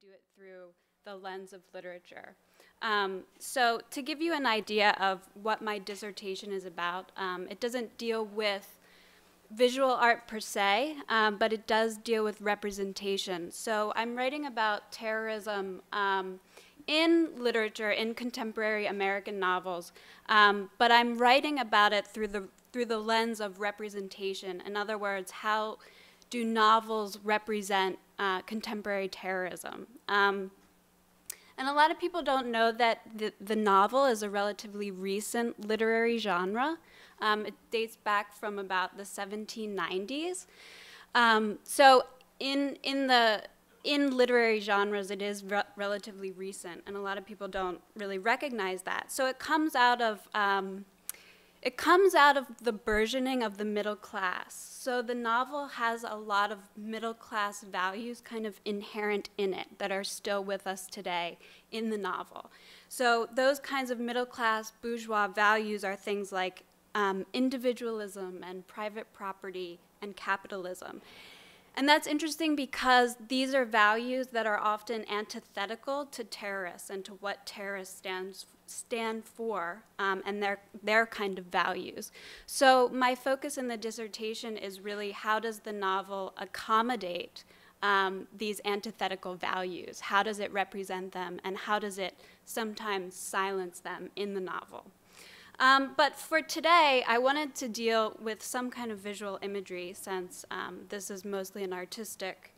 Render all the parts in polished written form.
do it through the lens of literature. So to give you an idea of what my dissertation is about, it doesn't deal with visual art per se, but it does deal with representation. So I'm writing about terrorism in literature, in contemporary American novels, but I'm writing about it through the lens of representation. In other words, how do novels represent contemporary terrorism? And a lot of people don't know that the novel is a relatively recent literary genre. It dates back from about the 1790s. So in literary genres, it is relatively recent, and a lot of people don't really recognize that. So it comes out of the burgeoning of the middle class. So the novel has a lot of middle class values kind of inherent in it that are still with us today in the novel. So those kinds of middle class bourgeois values are things like individualism and private property and capitalism. And that's interesting because these are values that are often antithetical to terrorists and to what terrorists stand for and their kind of values. So my focus in the dissertation is really how does the novel accommodate these antithetical values? How does it represent them, and how does it sometimes silence them in the novel? But for today, I wanted to deal with some kind of visual imagery since this is mostly an artistic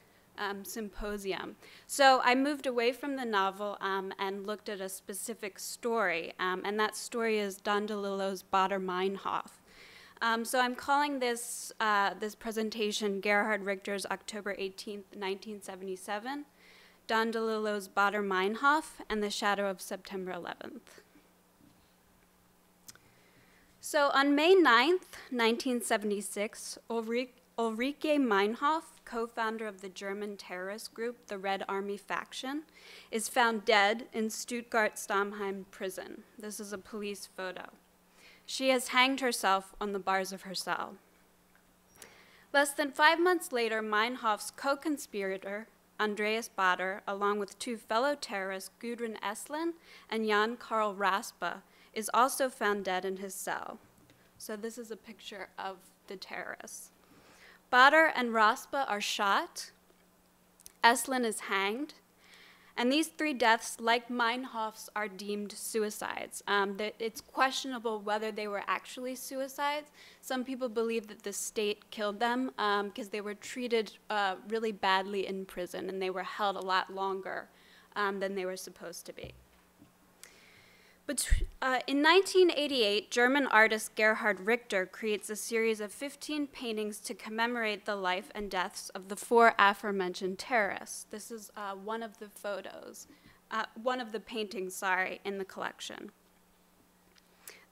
symposium. So I moved away from the novel and looked at a specific story, and that story is Don DeLillo's Baader-Meinhof. So I'm calling this presentation Gerhard Richter's October 18th, 1977, Don DeLillo's Baader-Meinhof, and the Shadow of September 11th. So on May 9th, 1976, Ulrike Meinhof, co-founder of the German terrorist group, the Red Army Faction, is found dead in Stuttgart-Stammheim prison. This is a police photo. She has hanged herself on the bars of her cell. Less than 5 months later, Meinhof's co-conspirator, Andreas Baader, along with two fellow terrorists, Gudrun Esslin and Jan Karl Raspe, is also found dead in his cell. So this is a picture of the terrorists. Baader and Raspe are shot. Esslin is hanged. And these three deaths, like Meinhof's, are deemed suicides. It's questionable whether they were actually suicides. Some people believe that the state killed them because they were treated really badly in prison, and they were held a lot longer than they were supposed to be. But in 1988, German artist Gerhard Richter creates a series of 15 paintings to commemorate the life and deaths of the four aforementioned terrorists. This is one of the photos, one of the paintings, in the collection.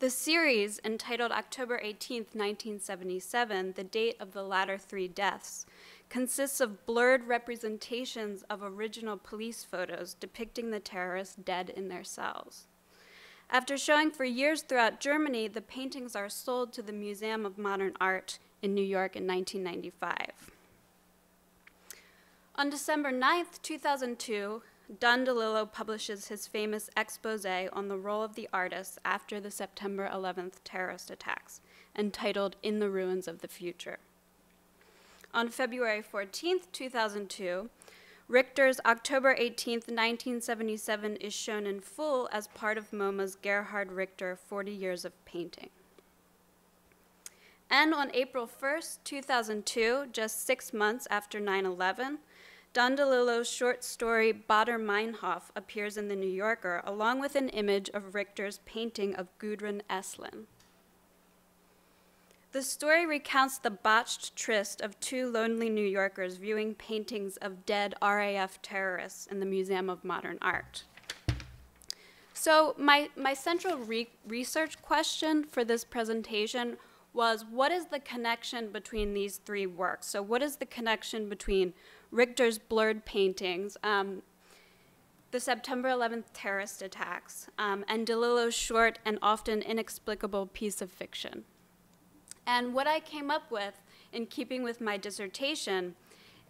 The series, entitled October 18th, 1977, the date of the latter three deaths, consists of blurred representations of original police photos depicting the terrorists dead in their cells. After showing for years throughout Germany, the paintings are sold to the Museum of Modern Art in New York in 1995. On December 9th, 2002, Don DeLillo publishes his famous exposé on the role of the artists after the September 11th terrorist attacks, entitled In the Ruins of the Future. On February 14th, 2002, Richter's October 18th, 1977 is shown in full as part of MoMA's Gerhard Richter 40 Years of Painting. And on April 1st, 2002, just 6 months after 9/11, Don DeLillo's short story Baader-Meinhof appears in The New Yorker, along with an image of Richter's painting of Gudrun Esslin. The story recounts the botched tryst of two lonely New Yorkers viewing paintings of dead RAF terrorists in the Museum of Modern Art. So my central research question for this presentation was, what is the connection between these three works? So what is the connection between Richter's blurred paintings, the September 11th terrorist attacks, and DeLillo's short and often inexplicable piece of fiction? And what I came up with, in keeping with my dissertation,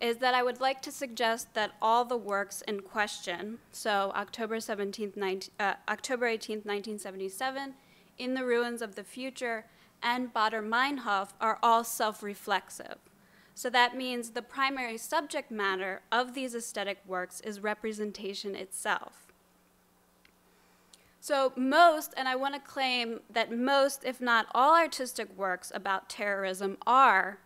is that I would like to suggest that all the works in question, so October 18th, 1977, In the Ruins of the Future, and Baader-Meinhof are all self-reflexive. So that means the primary subject matter of these aesthetic works is representation itself. So most, and I want to claim that most, if not all, artistic works about terrorism are,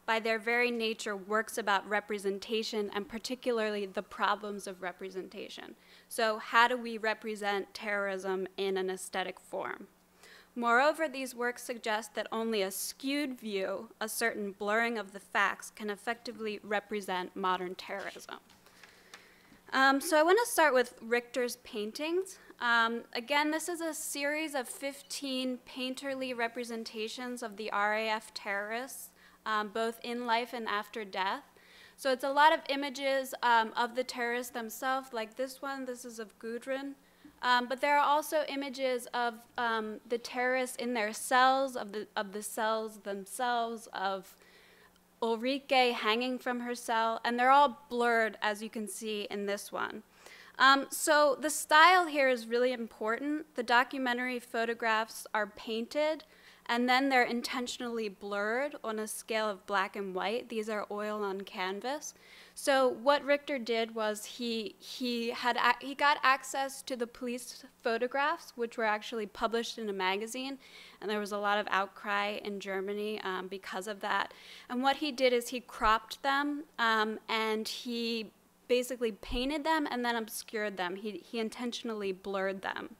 by their very nature, works about representation, and particularly the problems of representation. So how do we represent terrorism in an aesthetic form? Moreover, these works suggest that only a skewed view, a certain blurring of the facts, can effectively represent modern terrorism. So I want to start with Richter's paintings. Again, this is a series of 15 painterly representations of the RAF terrorists, both in life and after death. So it's a lot of images of the terrorists themselves, like this one. This is of Gudrun. But there are also images of the terrorists in their cells, of the cells themselves, of Ulrike hanging from her cell, and they're all blurred, as you can see in this one. So the style here is really important. The documentary photographs are painted, and then they're intentionally blurred on a scale of black and white. These are oil on canvas. So what Richter did was he got access to the police photographs, which were actually published in a magazine, and there was a lot of outcry in Germany because of that. And what he did is he cropped them, and he basically painted them and then obscured them. He intentionally blurred them.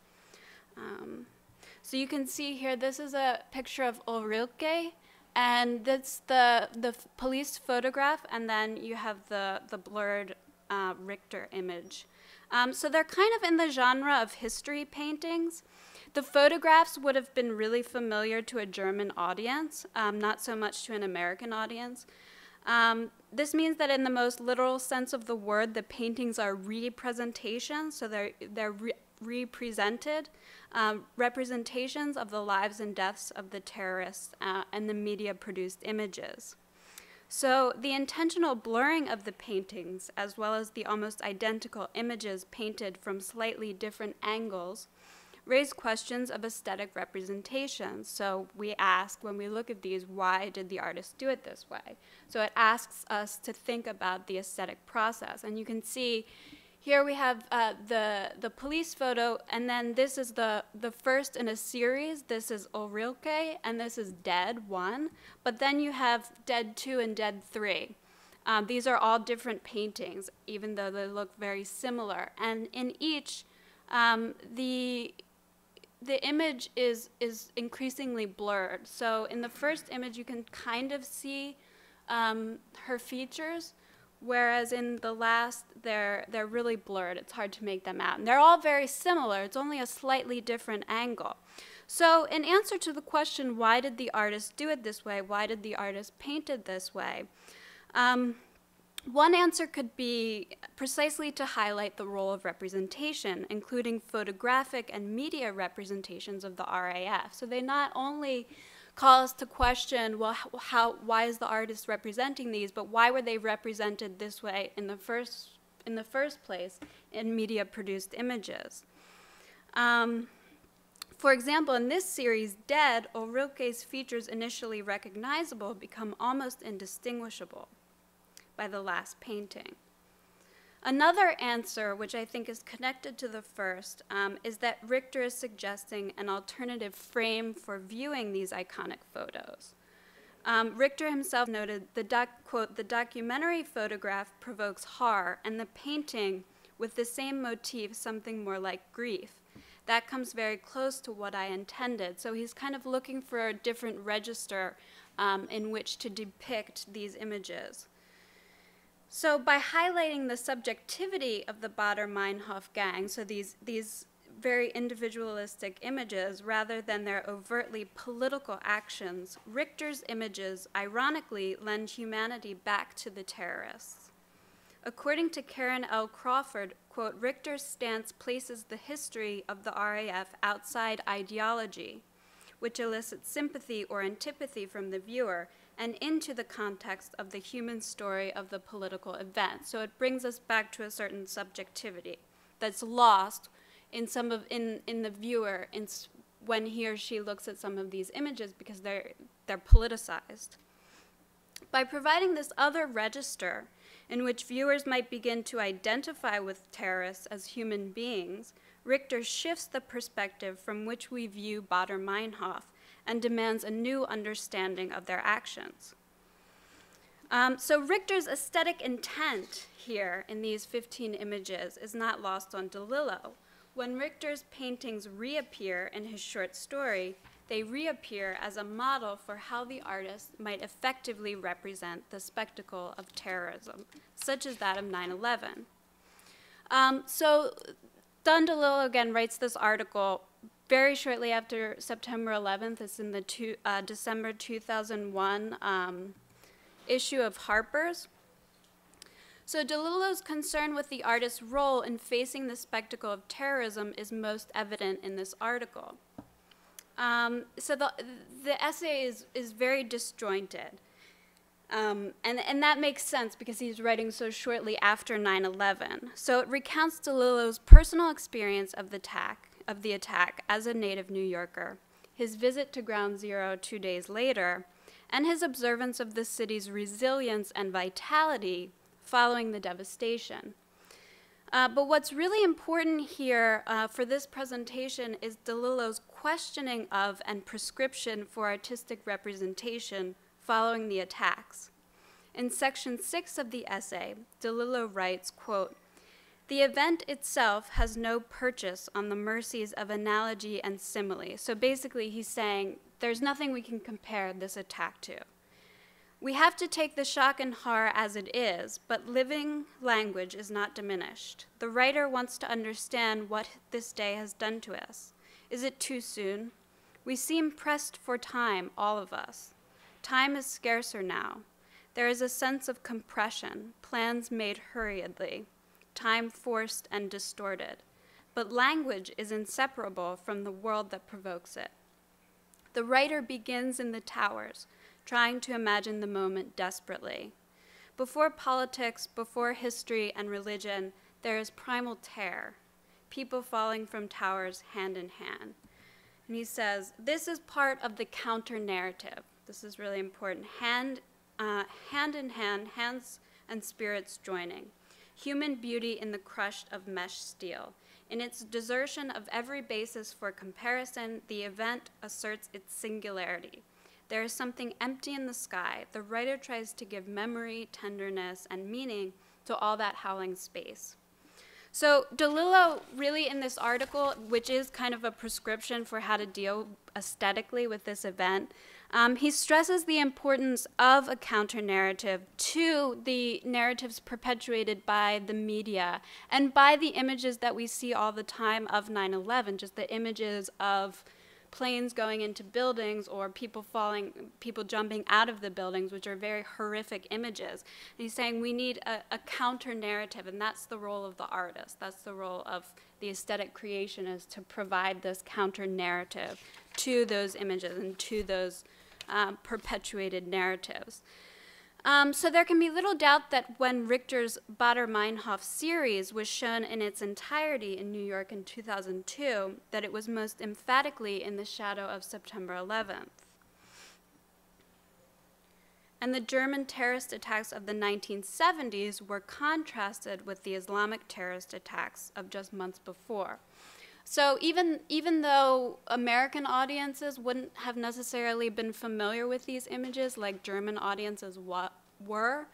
So you can see here, this is a picture of Ulrike, and that's the police photograph, and then you have the blurred Richter image. So they're kind of in the genre of history paintings. The photographs would have been really familiar to a German audience, not so much to an American audience. This means that in the most literal sense of the word, the paintings are representations, so they're represented representations of the lives and deaths of the terrorists and the media-produced images. So the intentional blurring of the paintings, as well as the almost identical images painted from slightly different angles, raise questions of aesthetic representation. So we ask, when we look at these, why did the artist do it this way? So it asks us to think about the aesthetic process. And you can see here we have the police photo, and then this is the first in a series. This is Ulrike, and this is Dead 1. But then you have Dead 2 and Dead 3. These are all different paintings, even though they look very similar. And in each, the image is increasingly blurred. So in the first image, you can kind of see her features, whereas in the last, they're really blurred. It's hard to make them out. And they're all very similar. It's only a slightly different angle. So in answer to the question, why did the artist do it this way? Why did the artist paint it this way? One answer could be precisely to highlight the role of representation, including photographic and media representations of the RAF. So they not only call us to question, well, why is the artist representing these, but why were they represented this way in the first place in media-produced images? For example, in this series, Dead, Ulrike's features initially recognizable become almost indistinguishable by the last painting. Another answer, which I think is connected to the first, is that Richter is suggesting an alternative frame for viewing these iconic photos. Richter himself noted, quote, "The documentary photograph provokes horror, and the painting, with the same motif, something more like grief. That comes very close to what I intended." So he's kind of looking for a different register in which to depict these images. So by highlighting the subjectivity of the Baader-Meinhof gang, so these very individualistic images, rather than their overtly political actions, Richter's images, ironically, lend humanity back to the terrorists. According to Karen L. Crawford, quote, "Richter's stance places the history of the RAF outside ideology, which elicits sympathy or antipathy from the viewer, and into the context of the human story of the political event. So it brings us back to a certain subjectivity that's lost in the viewer when he or she looks at some of these images because they're politicized. By providing this other register in which viewers might begin to identify with terrorists as human beings, Richter shifts the perspective from which we view Baader-Meinhof and demands a new understanding of their actions. So Richter's aesthetic intent here in these 15 images is not lost on DeLillo. When Richter's paintings reappear in his short story, they reappear as a model for how the artist might effectively represent the spectacle of terrorism, such as that of 9/11. So Don DeLillo again writes this article very shortly after September 11th. It's in the December 2001 issue of Harper's. So DeLillo's concern with the artist's role in facing the spectacle of terrorism is most evident in this article. So the essay is very disjointed. And that makes sense because he's writing so shortly after 9/11. So it recounts DeLillo's personal experience of the attack as a native New Yorker, his visit to Ground Zero 2 days later, and his observance of the city's resilience and vitality following the devastation. But what's really important here for this presentation is DeLillo's questioning of and prescription for artistic representation following the attacks. In section 6 of the essay, DeLillo writes, quote, "The event itself has no purchase on the mercies of analogy and simile." So basically he's saying there's nothing we can compare this attack to. "We have to take the shock and horror as it is, but living language is not diminished. The writer wants to understand what this day has done to us. Is it too soon? We seem pressed for time, all of us. Time is scarcer now. There is a sense of compression, plans made hurriedly, time forced and distorted. But language is inseparable from the world that provokes it. The writer begins in the towers, trying to imagine the moment desperately. Before politics, before history and religion, there is primal terror, people falling from towers hand in hand." And he says, this is part of the counter-narrative. This is really important. Hand in hand, hands and spirits joining. Human beauty in the crushed of mesh steel. In its desertion of every basis for comparison, the event asserts its singularity. There is something empty in the sky. The writer tries to give memory, tenderness, and meaning to all that howling space. So DeLillo really in this article, which is kind of a prescription for how to deal aesthetically with this event, he stresses the importance of a counter-narrative to the narratives perpetuated by the media and by the images that we see all the time of 9/11, just the images of planes going into buildings or people jumping out of the buildings, which are very horrific images. And he's saying we need a counter-narrative, and that's the role of the artist. That's the role of the aesthetic creationist, to provide this counter-narrative to those images and to those perpetuated narratives. So there can be little doubt that when Richter's Baader-Meinhof series was shown in its entirety in New York in 2002, that it was most emphatically in the shadow of September 11th. And the German terrorist attacks of the 1970s were contrasted with the Islamic terrorist attacks of just months before. So even though American audiences wouldn't have necessarily been familiar with these images like German audiences were,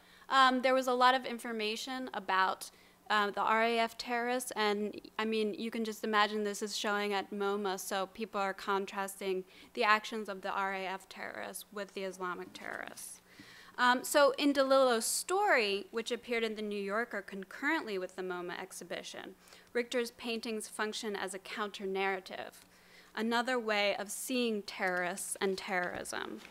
there was a lot of information about the RAF terrorists, and I mean, you can just imagine this is showing at MoMA, so people are contrasting the actions of the RAF terrorists with the Islamic terrorists. So in DeLillo's story, which appeared in the New Yorker concurrently with the MoMA exhibition, Richter's paintings function as a counter-narrative, another way of seeing terrorists and terrorism.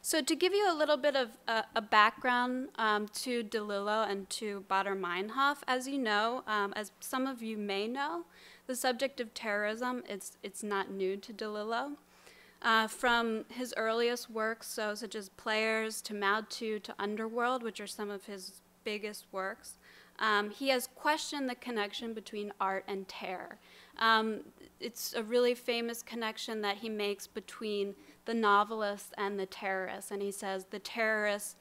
So to give you a little bit of a background to DeLillo and to Baader-Meinhof, as you know, as some of you may know, the subject of terrorism, it's not new to DeLillo. from his earliest works, such as Players to Mautu to Underworld, which are some of his biggest works. He has questioned the connection between art and terror. It's a really famous connection that he makes between the novelist and the terrorist, and he says the terrorist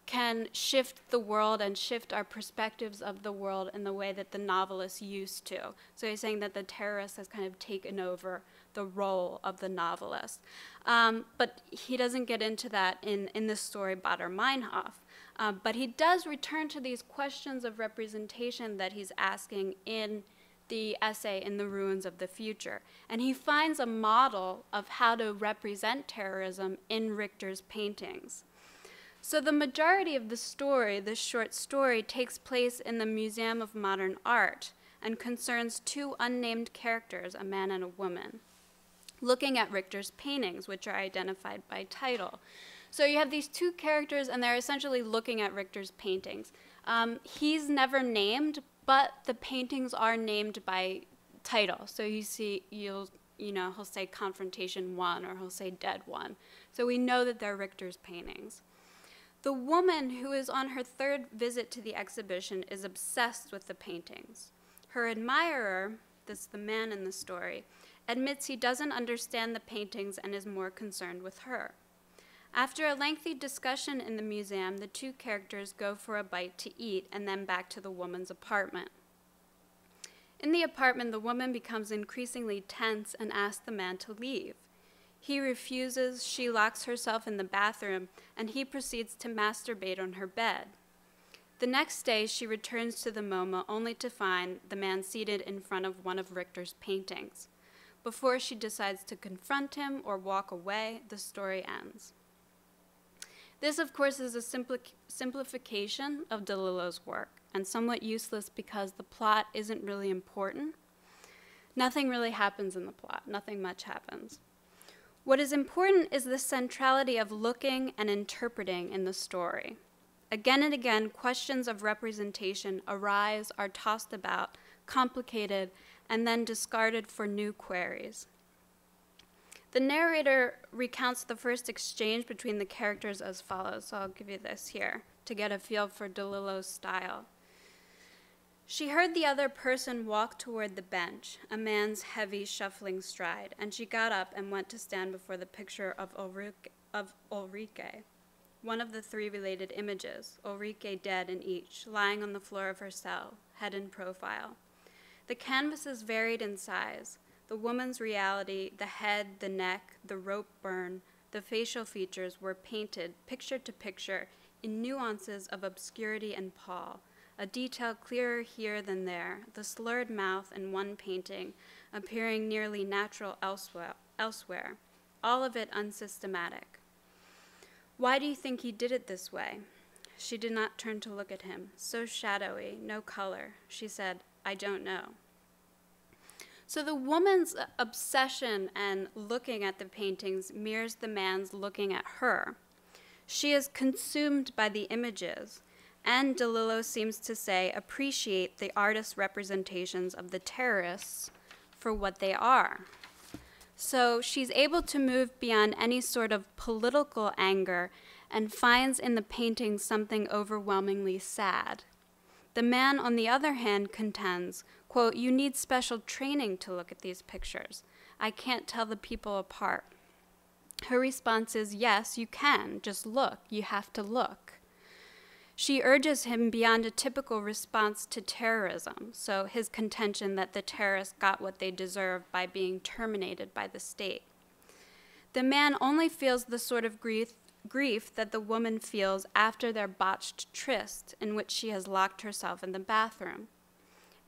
can shift the world and shift our perspectives of the world in the way that the novelist used to. So he's saying that the terrorist has kind of taken over the role of the novelist. But he doesn't get into that in this story, Baader Meinhof. But he does return to these questions of representation that he's asking in the essay In the Ruins of the Future. And he finds a model of how to represent terrorism in Richter's paintings. So the majority of the story, this short story, takes place in the Museum of Modern Art and concerns two unnamed characters, a man and a woman, looking at Richter's paintings, which are identified by title. So you have these two characters, and they're essentially looking at Richter's paintings. He's never named, but the paintings are named by title. So you see, he'll say Confrontation 1, or he'll say Dead 1. So we know that they're Richter's paintings. The woman, who is on her third visit to the exhibition, is obsessed with the paintings. Her admirer, the man in the story, admits he doesn't understand the paintings and is more concerned with her. After a lengthy discussion in the museum, the two characters go for a bite to eat and then back to the woman's apartment. In the apartment, the woman becomes increasingly tense and asks the man to leave. He refuses, she locks herself in the bathroom, and he proceeds to masturbate on her bed. The next day, she returns to the MoMA only to find the man seated in front of one of Richter's paintings. Before she decides to confront him or walk away, the story ends. This, of course, is a simplification of DeLillo's work, and somewhat useless because the plot isn't really important. Nothing really happens in the plot. Nothing much happens. What is important is the centrality of looking and interpreting in the story. Again and again, questions of representation arise, are tossed about, complicated, and then discarded for new queries. The narrator recounts the first exchange between the characters as follows, so I'll give you this here to get a feel for DeLillo's style. She heard the other person walk toward the bench, a man's heavy, shuffling stride, and she got up and went to stand before the picture of Ulrike, one of the three related images, Ulrike dead in each, lying on the floor of her cell, head in profile. The canvases varied in size. The woman's reality, the head, the neck, the rope burn, the facial features were painted, picture to picture, in nuances of obscurity and pall, a detail clearer here than there, the slurred mouth in one painting appearing nearly natural elsewhere, all of it unsystematic. Why do you think he did it this way? She did not turn to look at him. So shadowy, no color. She said, I don't know. So the woman's obsession and looking at the paintings mirrors the man's looking at her. She is consumed by the images, and DeLillo seems to say, appreciate the artist's representations of the terrorists for what they are. So she's able to move beyond any sort of political anger and finds in the painting something overwhelmingly sad. The man, on the other hand, contends, quote, you need special training to look at these pictures. I can't tell the people apart. Her response is, yes, you can. Just look. You have to look. She urges him beyond a typical response to terrorism, so his contention that the terrorists got what they deserved by being terminated by the state. The man only feels the sort of grief that the woman feels after their botched tryst in which she has locked herself in the bathroom.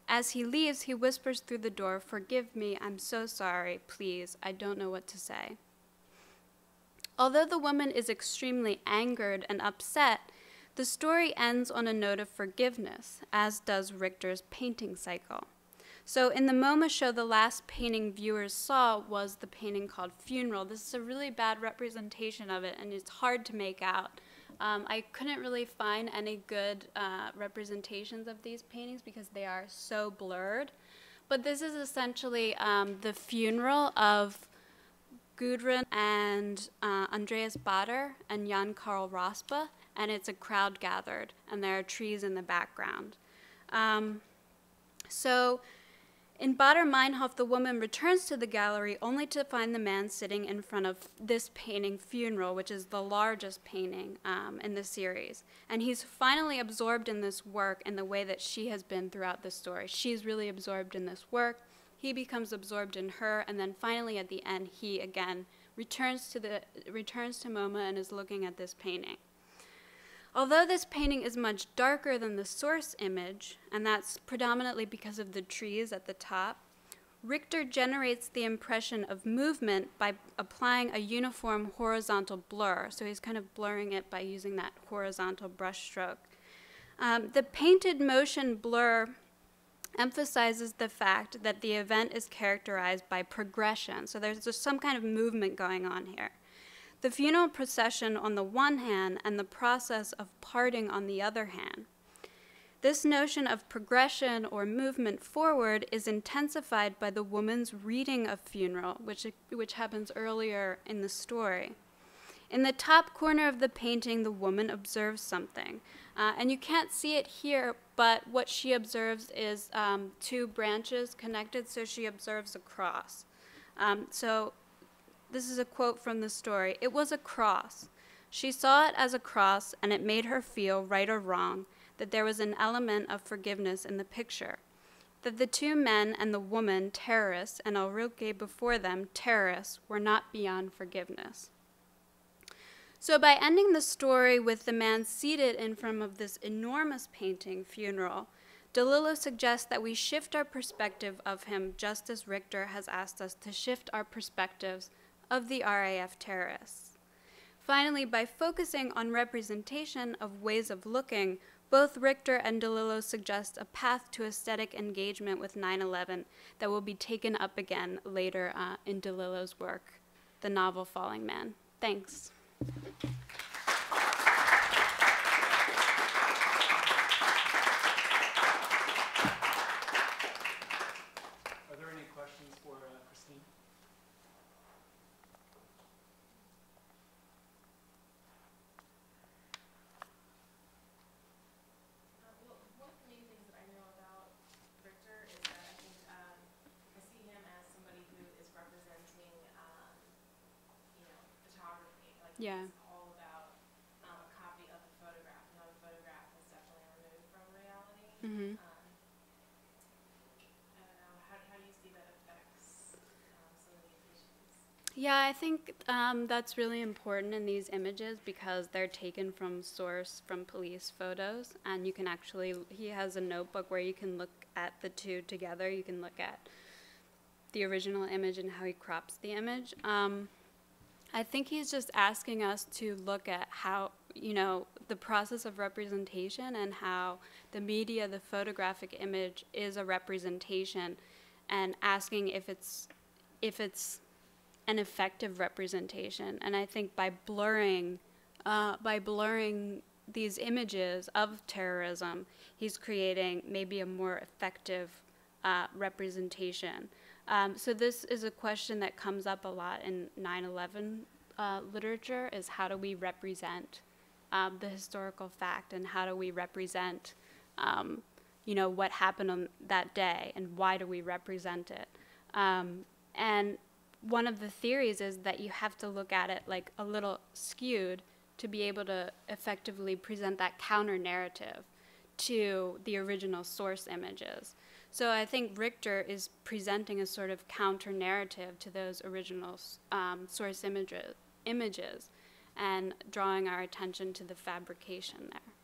As he leaves, he whispers through the door, forgive me, I'm so sorry, please, I don't know what to say. Although the woman is extremely angered and upset, the story ends on a note of forgiveness, as does Richter's painting cycle. So in the MoMA show, the last painting viewers saw was the painting called Funeral. This is a really bad representation of it, and it's hard to make out. I couldn't really find any good representations of these paintings because they are so blurred. But this is essentially the funeral of Gudrun and Andreas Bader and Jan Karl Rospa, and it's a crowd gathered, and there are trees in the background. So in Baader-Meinhof, the woman returns to the gallery only to find the man sitting in front of this painting, Funeral, which is the largest painting in the series. And he's finally absorbed in this work in the way that she has been throughout the story. She's really absorbed in this work. He becomes absorbed in her, and then finally at the end, he again returns to MoMA and is looking at this painting. Although this painting is much darker than the source image, and that's predominantly because of the trees at the top, Richter generates the impression of movement by applying a uniform horizontal blur. So he's kind of blurring it by using that horizontal brush stroke. The painted motion blur emphasizes the fact that the event is characterized by progression. So there's just some kind of movement going on here. The funeral procession on the one hand and the process of parting on the other hand. This notion of progression or movement forward is intensified by the woman's reading of Funeral, which happens earlier in the story. In the top corner of the painting, the woman observes something. And you can't see it here, but what she observes is two branches connected, so she observes a cross. So this is a quote from the story. "It was a cross. She saw it as a cross, and it made her feel, right or wrong, that there was an element of forgiveness in the picture. That the two men and the woman, terrorists, and Ulrike before them, terrorists, were not beyond forgiveness." So by ending the story with the man seated in front of this enormous painting, Funeral, DeLillo suggests that we shift our perspective of him just as Richter has asked us to shift our perspectives of the RAF terrorists. Finally, by focusing on representation of ways of looking, both Richter and DeLillo suggest a path to aesthetic engagement with 9/11 that will be taken up again later in DeLillo's work, the novel Falling Man. Thanks. Are there any questions for Christine? Well, one of the main things that I know about Richter is that I think I see him as somebody who is representing, photography. Like Yeah. it's all about a copy of the photograph. Now the photograph is definitely removed from reality. Mm-hmm. I don't know. How do you see that affects some of these issues? Yeah, I think that's really important in these images because they're taken from police photos, and you can actually, he has a notebook where you can look at the two together. You can look at the original image and how he crops the image. I think he's just asking us to look at how, the process of representation and how the media, the photographic image, is a representation, and asking if it's an effective representation. And I think by blurring these images of terrorism, he's creating maybe a more effective representation. So this is a question that comes up a lot in 9/11 literature, is how do we represent the historical fact, and how do we represent what happened on that day, and why do we represent it? And one of the theories is that you have to look at it like a little skewed to be able to effectively present that counter narrative to the original source images. So I think Richter is presenting a sort of counter narrative to those original source images and drawing our attention to the fabrication there.